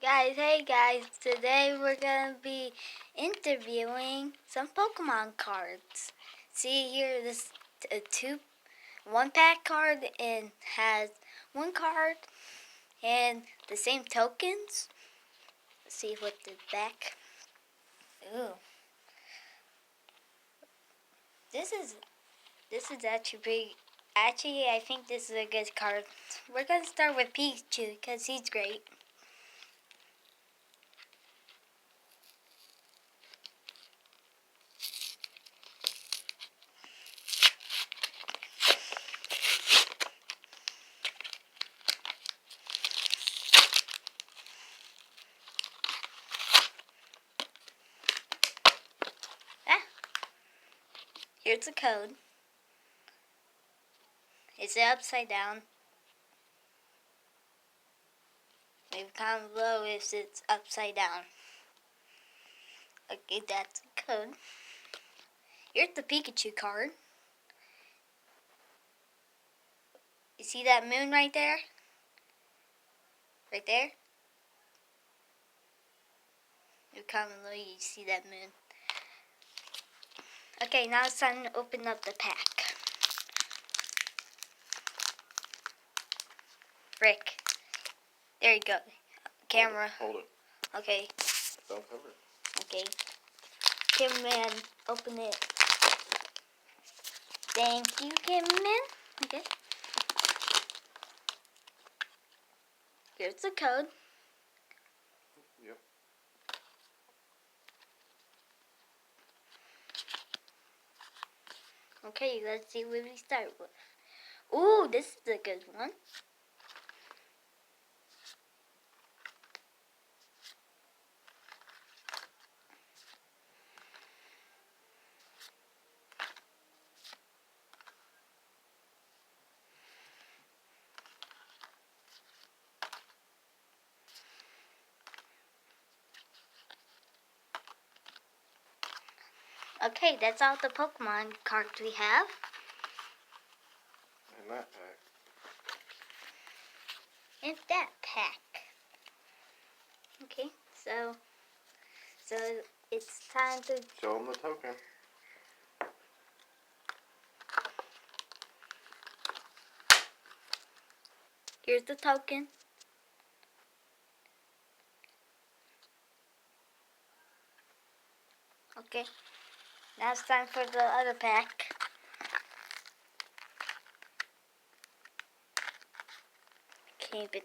Hey guys, today we're gonna be interviewing some Pokemon cards. See here, this one pack card and has one card and the same tokens. Let's see what the back. Ooh, this is actually pretty. Actually, I think this is a good card. We're gonna start with Pikachu because he's great. Here's the code. Is it upside down? Leave a comment below if it's upside down. Okay, that's the code. Here's the Pikachu card. You see that moon right there? Right there? Leave a comment below you see that moon. Okay, now it's time to open up the pack. Rick. There you go. Camera. Hold it. Okay. Don't cover it. Okay. Cameraman, open it. Thank you, cameraman. Okay. Here's the code. Yep. Okay, let's see what we start with. Ooh, this is a good one. Okay, that's all the Pokemon cards we have. And that pack. And that pack. Okay, so it's time to Show them the token. Here's the token. Okay, now it's time for the other pack. Keep it.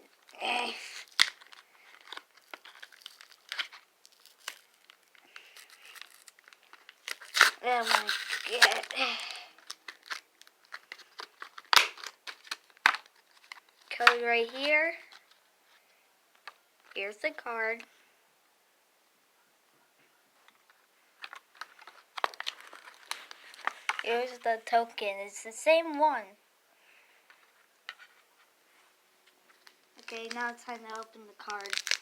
Oh my god. Code right here. Here's the card. Here's the token. It's the same one. Okay, now it's time to open the card.